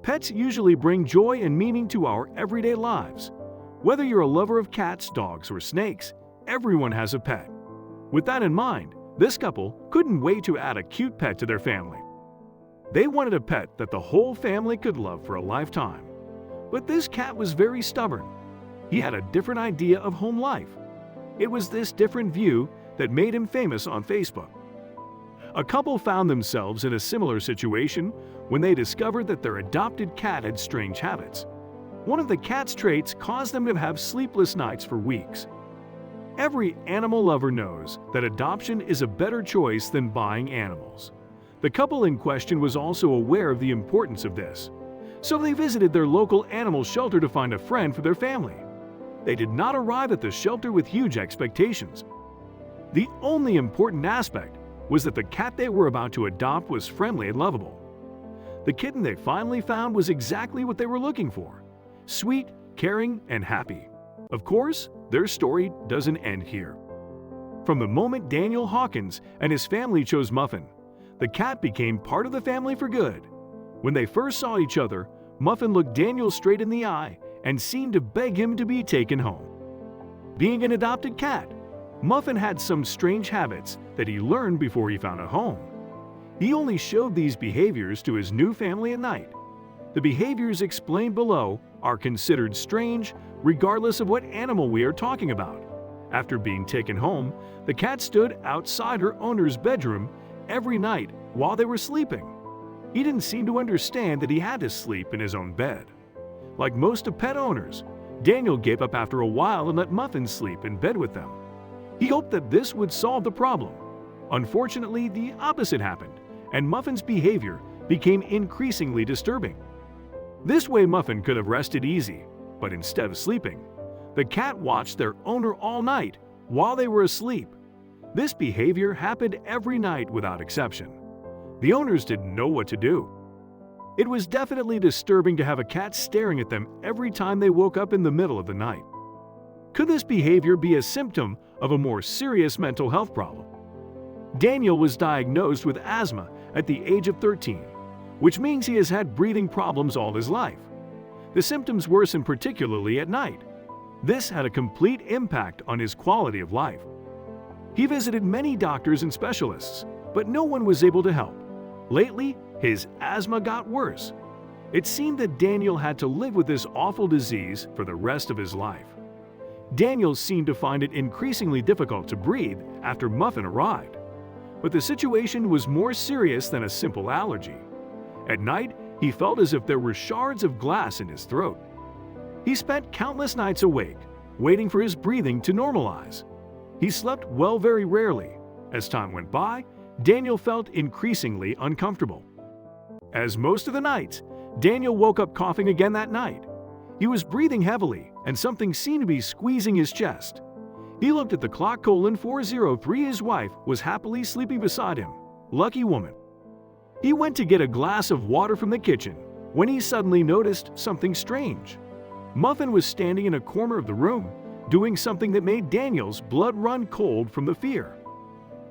Pets usually bring joy and meaning to our everyday lives. Whether you're a lover of cats, dogs, or snakes, everyone has a pet. With that in mind, this couple couldn't wait to add a cute pet to their family. They wanted a pet that the whole family could love for a lifetime. But this cat was very stubborn. He had a different idea of home life. It was this different view that made him famous on Facebook. A couple found themselves in a similar situation when they discovered that their adopted cat had strange habits. One of the cat's traits caused them to have sleepless nights for weeks. Every animal lover knows that adoption is a better choice than buying animals. The couple in question was also aware of the importance of this, so they visited their local animal shelter to find a friend for their family. They did not arrive at the shelter with huge expectations. The only important aspect was that the cat they were about to adopt was friendly and lovable. The kitten they finally found was exactly what they were looking for: sweet, caring, and happy. Of course, their story doesn't end here. From the moment Daniel Hawkins and his family chose Muffin, the cat became part of the family for good. When they first saw each other, Muffin looked Daniel straight in the eye and seemed to beg him to be taken home. Being an adopted cat, Muffin had some strange habits that he learned before he found a home. He only showed these behaviors to his new family at night. The behaviors explained below are considered strange regardless of what animal we are talking about. After being taken home, the cat stood outside her owner's bedroom every night while they were sleeping. He didn't seem to understand that he had to sleep in his own bed. Like most of pet owners, Daniel gave up after a while and let Muffin sleep in bed with them. He hoped that this would solve the problem. Unfortunately, the opposite happened, and Muffin's behavior became increasingly disturbing. This way Muffin could have rested easy, but instead of sleeping, the cat watched their owner all night while they were asleep. This behavior happened every night without exception. The owners didn't know what to do. It was definitely disturbing to have a cat staring at them every time they woke up in the middle of the night. Could this behavior be a symptom of a more serious mental health problem? Daniel was diagnosed with asthma at the age of 13, which means he has had breathing problems all his life. The symptoms worsened particularly at night. This had a complete impact on his quality of life. He visited many doctors and specialists, but no one was able to help. Lately, his asthma got worse. It seemed that Daniel had to live with this awful disease for the rest of his life. Daniel seemed to find it increasingly difficult to breathe after Muffin arrived. But the situation was more serious than a simple allergy. At night, he felt as if there were shards of glass in his throat. He spent countless nights awake, waiting for his breathing to normalize. He slept well very rarely. As time went by, Daniel felt increasingly uncomfortable. As most of the nights, Daniel woke up coughing again that night. He was breathing heavily, and something seemed to be squeezing his chest. He looked at the clock. 4:03. His wife was happily sleeping beside him. Lucky woman. He went to get a glass of water from the kitchen when he suddenly noticed something strange. Muffin was standing in a corner of the room, doing something that made Daniel's blood run cold from the fear.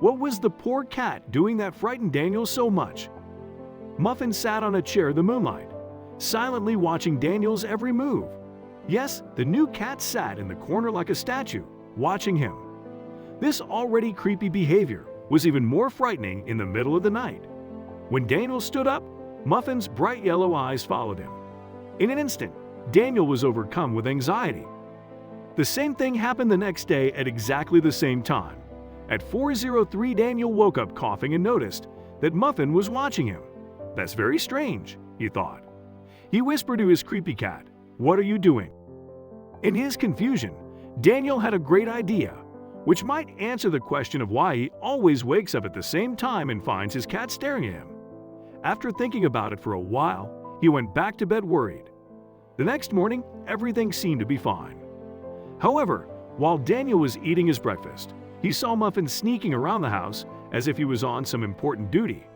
What was the poor cat doing that frightened Daniel so much? Muffin sat on a chair in the moonlight, silently watching Daniel's every move. Yes, the new cat sat in the corner like a statue, watching him. This already creepy behavior was even more frightening in the middle of the night. When Daniel stood up, Muffin's bright yellow eyes followed him. In an instant, Daniel was overcome with anxiety. The same thing happened the next day at exactly the same time. At 4:03, Daniel woke up coughing and noticed that Muffin was watching him. That's very strange, he thought. He whispered to his creepy cat, "What are you doing?" In his confusion, Daniel had a great idea, which might answer the question of why he always wakes up at the same time and finds his cat staring at him. After thinking about it for a while, he went back to bed worried. The next morning, everything seemed to be fine. However, while Daniel was eating his breakfast, he saw Muffin sneaking around the house as if he was on some important duty.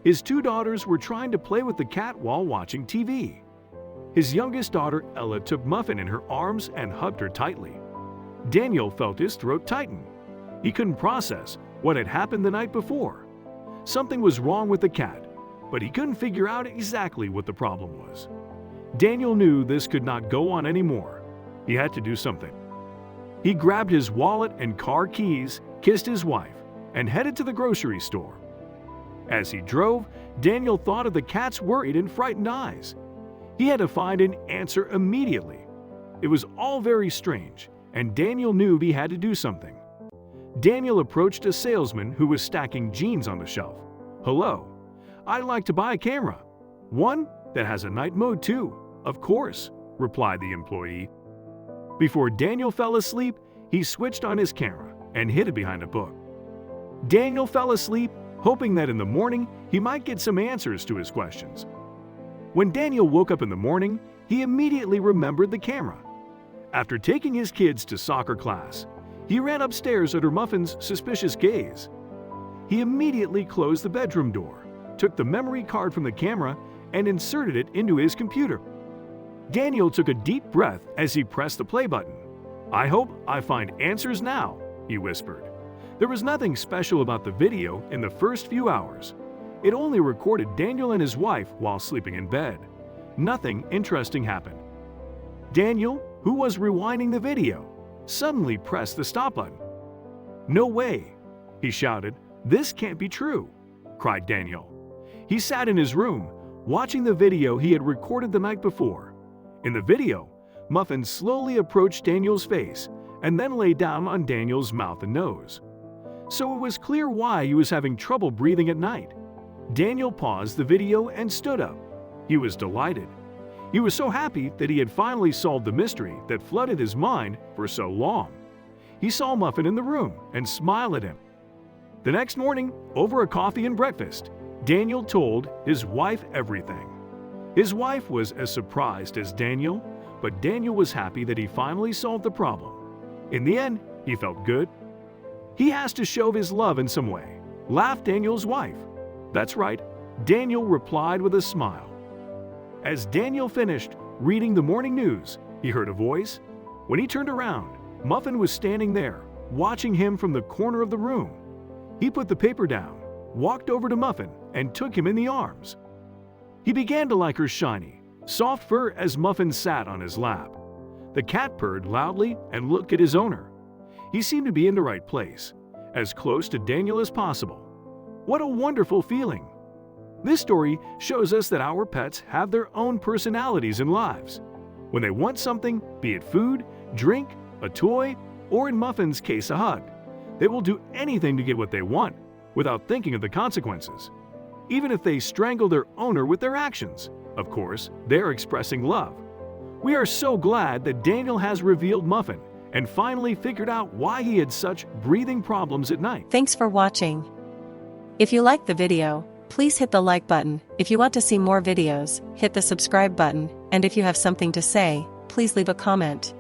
His two daughters were trying to play with the cat while watching TV. His youngest daughter, Ella, took Muffin in her arms and hugged her tightly. Daniel felt his throat tighten. He couldn't process what had happened the night before. Something was wrong with the cat. but he couldn't figure out exactly what the problem was. Daniel knew this could not go on anymore. He had to do something. He grabbed his wallet and car keys, kissed his wife, and headed to the grocery store. As he drove, Daniel thought of the cat's worried and frightened eyes. He had to find an answer immediately. It was all very strange, and Daniel knew he had to do something. Daniel approached a salesman who was stacking jeans on the shelf. "Hello, I'd like to buy a camera. One that has a night mode too, of course," replied the employee. Before Daniel fell asleep, he switched on his camera and hid it behind a book. Daniel fell asleep, hoping that in the morning he might get some answers to his questions. When Daniel woke up in the morning, he immediately remembered the camera. After taking his kids to soccer class, he ran upstairs under Muffin's suspicious gaze. He immediately closed the bedroom door, took the memory card from the camera, and inserted it into his computer. Daniel took a deep breath as he pressed the play button. "I hope I find answers now," he whispered. There was nothing special about the video in the first few hours. It only recorded Daniel and his wife while sleeping in bed. Nothing interesting happened. Daniel, who was rewinding the video, suddenly pressed the stop button. "No way!" he shouted. "This can't be true!" cried Daniel. He sat in his room, watching the video he had recorded the night before. In the video, Muffin slowly approached Daniel's face and then lay down on Daniel's mouth and nose. So it was clear why he was having trouble breathing at night. Daniel paused the video and stood up. He was delighted. He was so happy that he had finally solved the mystery that flooded his mind for so long. He saw Muffin in the room and smiled at him. The next morning, over a coffee and breakfast, Daniel told his wife everything. His wife was as surprised as Daniel, but Daniel was happy that he finally solved the problem. In the end, he felt good. "He has to show his love in some way," laughed Daniel's wife. "That's right," Daniel replied with a smile. As Daniel finished reading the morning news, he heard a voice. When he turned around, Muffin was standing there, watching him from the corner of the room. He put the paper down, walked over to Muffin, and took him in the arms. He began to like her shiny, soft fur as Muffin sat on his lap. The cat purred loudly and looked at his owner. He seemed to be in the right place, as close to Daniel as possible. What a wonderful feeling! This story shows us that our pets have their own personalities and lives. When they want something, be it food, drink, a toy, or in Muffin's case, a hug, they will do anything to get what they want without thinking of the consequences. Even if they strangle their owner with their actions, of course, they're expressing love. We are so glad that Daniel has revealed Muffin and finally figured out why he had such breathing problems at night. Thanks for watching. If you liked the video, please hit the like button. If you want to see more videos, hit the subscribe button, and if you have something to say, please leave a comment.